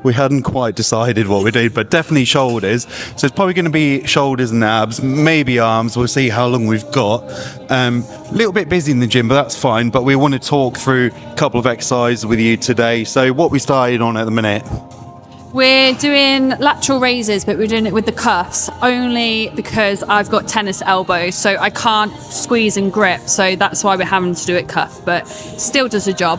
We hadn't quite decided what we did, but definitely shoulders. So it's probably going to be shoulders and abs, maybe arms. We'll see how long we've got. A little bit busy in the gym, but that's fine. But we want to talk through a couple of exercises with you today. So what we started on at the minute? We're doing lateral raises, but we're doing it with the cuffs only because I've got tennis elbows, so I can't squeeze and grip. So that's why we're having to do it cuff, but still does the job.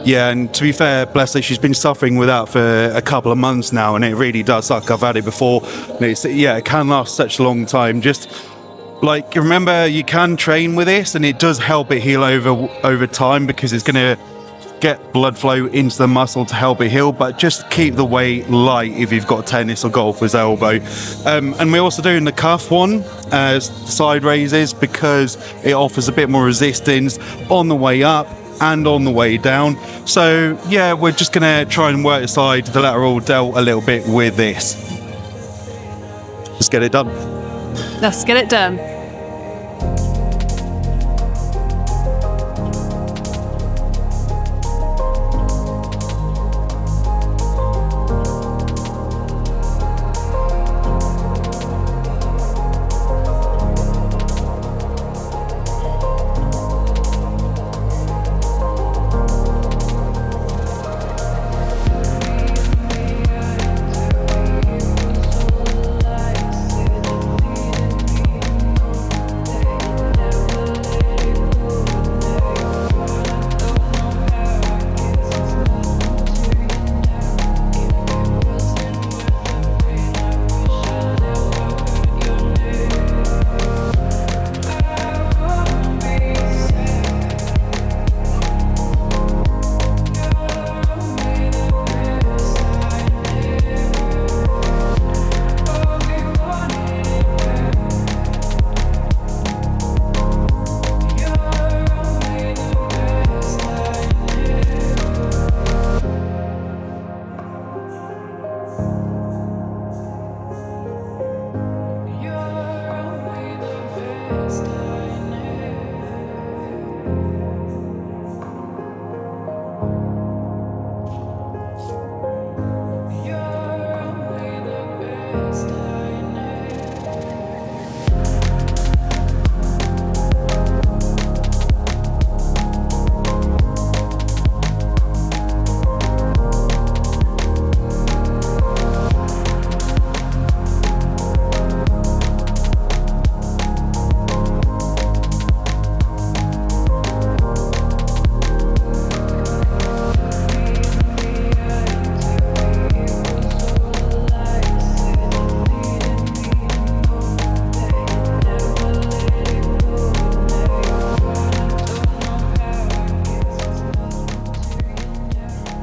Yeah, and to be fair, bless her, she's been suffering with that for a couple of months now, and it really does suck. I've had it before. And it can last such a long time. Just like, remember, you can train with this, and it does help it heal over time because it's going to get blood flow into the muscle to help it heal, but just keep the weight light if you've got tennis or golfer's elbow. And we're also doing the cuff one as side raises because it offers a bit more resistance on the way up and on the way down. So yeah, we're just gonna try and work aside the lateral delt a little bit with this. Let's get it done. Let's get it done.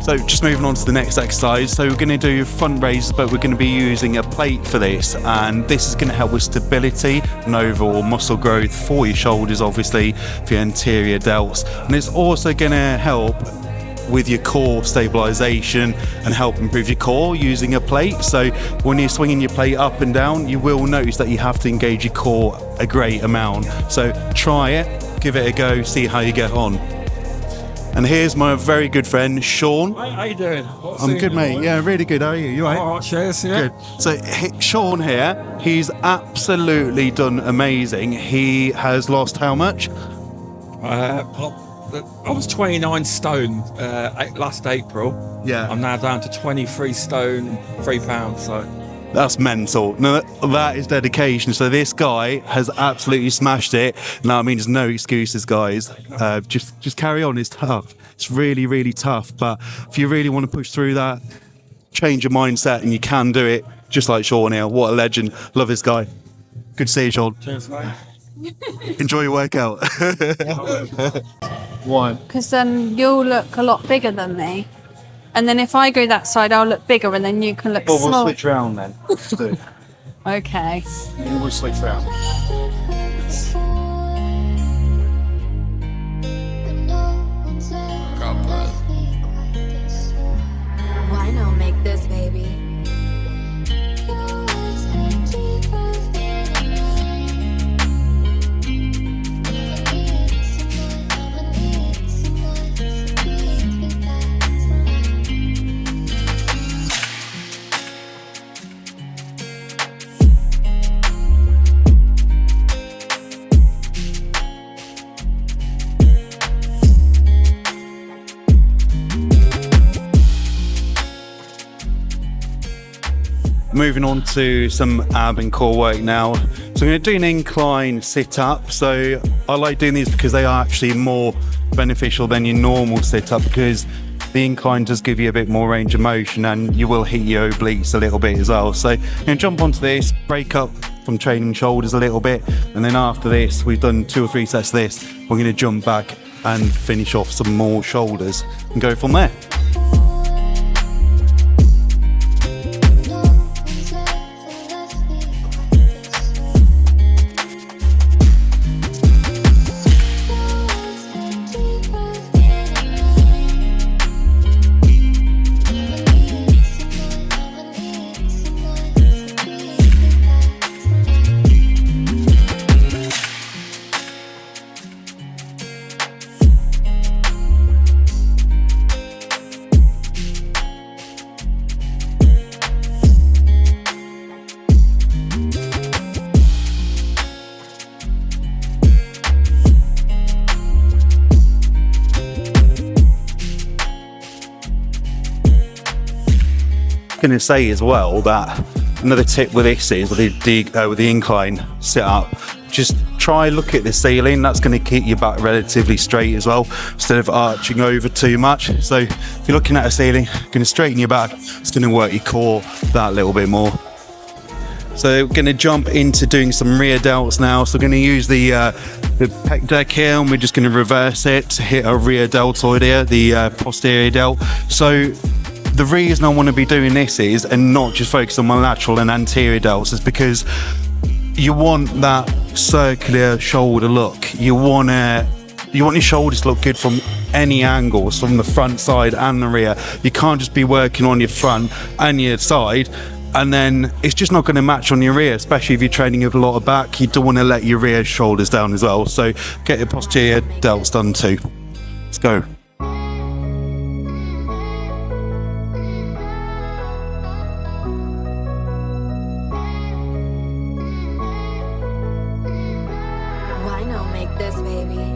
So just moving on to the next exercise. So we're going to do front raises, but we're going to be using a plate for this, and this is going to help with stability and overall muscle growth for your shoulders, obviously for your anterior delts, and it's also going to help with your core stabilization and help improve your core using a plate. So when you're swinging your plate up and down, you will notice that you have to engage your core a great amount. So try it, give it a go, see how you get on. And here's my very good friend, Sean. Hey, how you doing? I'm good, mate. Yeah, really good. How are you? You all right? All right, cheers, yeah. Good. So Sean here, he's absolutely done amazing. He has lost how much? I was 29 stone last April. Yeah. I'm now down to 23 stone, 3 pounds, so. That's mental. No, that is dedication. So this guy has absolutely smashed it. Now, I mean, there's no excuses, guys. Just carry on. It's tough. It's really, really tough. But if you really want to push through that, change your mindset, and you can do it. Just like Sean here. What a legend. Love this guy. Good to see you, Sean. Cheers, mate. Enjoy your workout. Why? Because then you'll look a lot bigger than me. And then if I go that side, I'll look bigger, and then you can look small. We'll switch round then. Let's do. Okay. We'll switch round. Why not make this, baby? moving on to some ab and core work now. So I'm going to do an incline sit up. So I like doing these because they are actually more beneficial than your normal sit up, because the incline does give you a bit more range of motion and you will hit your obliques a little bit as well. So I'm going to jump onto this, break up from training shoulders a little bit, and then after this, we've done 2 or 3 sets of this, we're going to jump back and finish off some more shoulders and go from there. Going to say as well that another tip with this is with the incline sit up, just try look at the ceiling. That's going to keep your back relatively straight as well, instead of arching over too much. So if you're looking at a ceiling, going to straighten your back, it's going to work your core that little bit more. So we're going to jump into doing some rear delts now. So we're going to use the pec deck here, and we're just going to reverse it to hit a rear deltoid here, the posterior delt. So the reason I want to be doing this is, and not just focus on my lateral and anterior delts, is because you want that circular shoulder look. You want your shoulders to look good from any angles, from the front, side and the rear. You can't just be working on your front and your side, and then it's just not going to match on your rear, especially if you're training with a lot of back. You don't want to let your rear shoulders down as well. So get your posterior delts done too. Let's go. Why not make this, baby?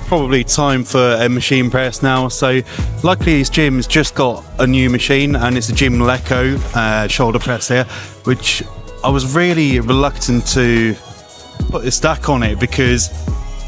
Probably time for a machine press now. So luckily this gym has just got a new machine, and it's a Gym Leco shoulder press here, which I was really reluctant to put a stack on it because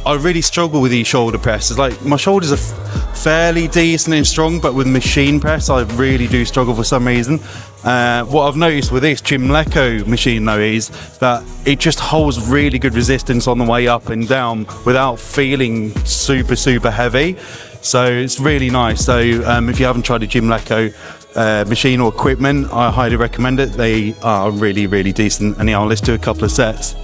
I really struggle with these shoulder presses. Like, my shoulders are fairly decent and strong, but with machine press I really do struggle for some reason. What I've noticed with this Gym Leco machine though is that it just holds really good resistance on the way up and down without feeling super heavy. So it's really nice. So if you haven't tried a Gym Leco machine or equipment, I highly recommend it. They are really decent. And yeah, let's do a couple of sets.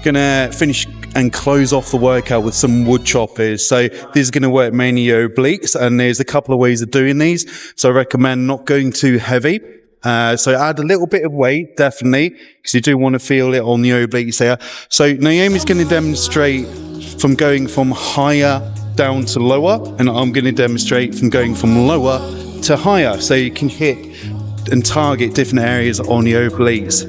Gonna finish and close off the workout with some wood choppers. So this is going to work mainly your obliques, and there's a couple of ways of doing these. So I recommend not going too heavy. So add a little bit of weight, definitely, because you do want to feel it on the obliques there. So Naomi's going to demonstrate from going from higher down to lower, and I'm going to demonstrate from going from lower to higher, so you can hit and target different areas on the obliques.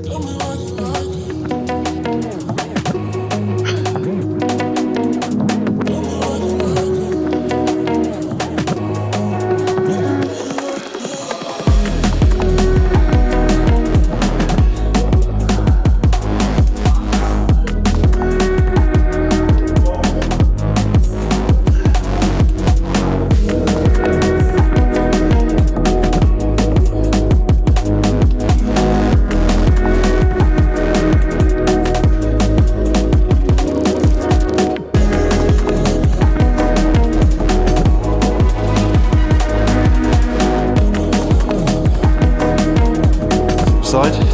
Side.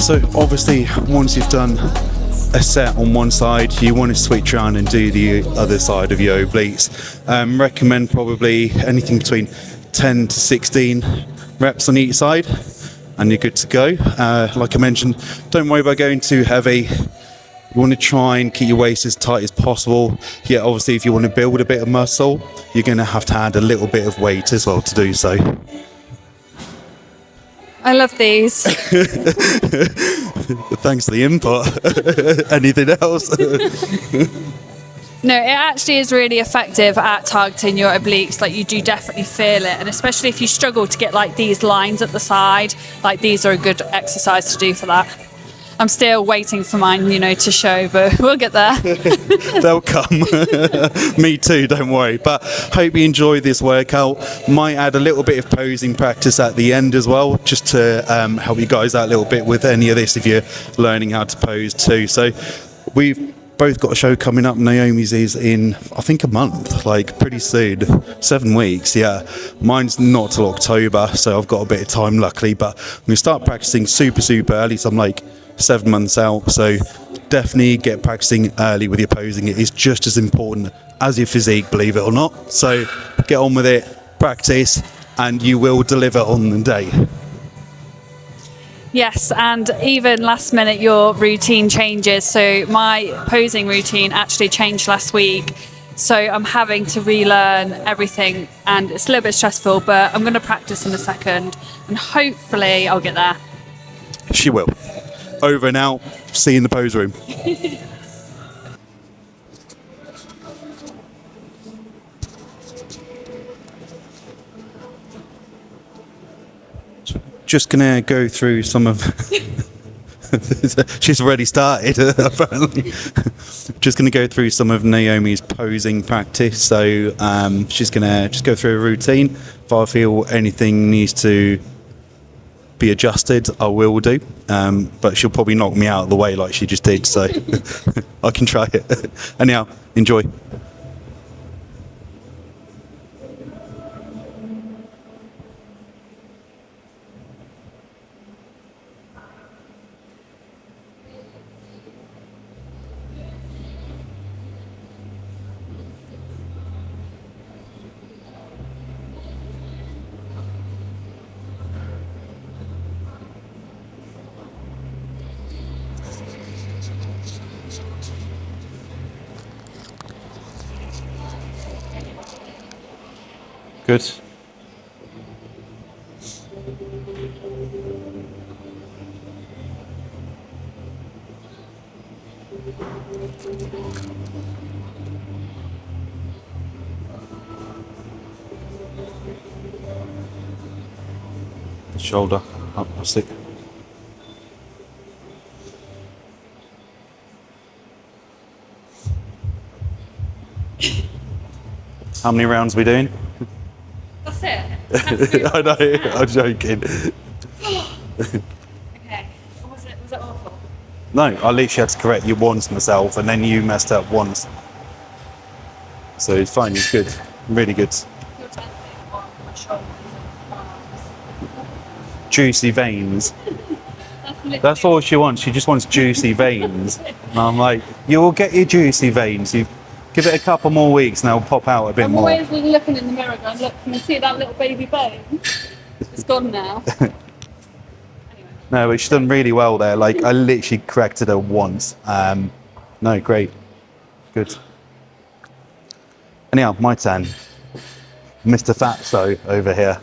So obviously, once you've done a set on one side, you want to switch around and do the other side of your obliques. Recommend probably anything between 10 to 16 reps on each side, and you're good to go. Like I mentioned, don't worry about going too heavy. You want to try and keep your waist as tight as possible. Yeah, obviously, if you want to build a bit of muscle, you're going to have to add a little bit of weight as well to do so. I love these. Thanks for the input. Anything else? No, it actually is really effective at targeting your obliques. Like, you do definitely feel it, and especially if you struggle to get like these lines at the side, like these are a good exercise to do for that. I'm still waiting for mine, to show, but we'll get there. They'll come. Me too, don't worry. But hope you enjoy this workout. Might add a little bit of posing practice at the end as well, just to help you guys out a little bit with any of this if you're learning how to pose too. So we've both got a show coming up. Naomi's is in, I think, a month, like pretty soon, 7 weeks. Yeah, mine's not till October, so I've got a bit of time, luckily. But I'm gonna start practicing super early. So I'm like 7 months out, so definitely get practicing early with your posing. It is just as important as your physique, believe it or not. So get on with it, practice, and you will deliver on the day. Yes, and even last minute your routine changes. So my posing routine actually changed last week, so I'm having to relearn everything, and it's a little bit stressful, but I'm going to practice in a second and hopefully I'll get there. She will. Over and out. See you in the pose room. Just gonna go through some of. She's already started, apparently. Just gonna go through some of Naomi's posing practice. So she's gonna just go through a routine. If I feel anything needs to be adjusted, I will do, but she'll probably knock me out of the way like she just did, so I can try it. Anyhow, enjoy. Good. Shoulder up, that's it. How many rounds are we doing? That's it. I know, I'm joking. Okay. Was it awful? No, I literally had to correct you once myself, and then you messed up once. So it's fine, it's good. Really good. Your turn on my shoulders and arms. Juicy veins. That's That's all she wants. She just wants juicy veins. And I'm like, you will get your juicy veins. You give it a couple more weeks and they'll pop out a bit I'm more. always looking in the mirror going, look, can you see that little baby bone? It's gone now. Anyway. No, but she's done really well there. Like, I literally corrected her once. No, great. Good. Anyhow, my turn. Mr. Fatso over here.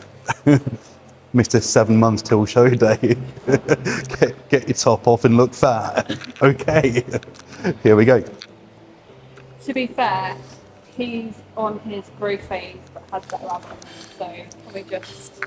Mr. 7 months till show day. get your top off and look fat. Okay. Here we go. To be fair, he's on his growth phase but has better abdomen, so probably just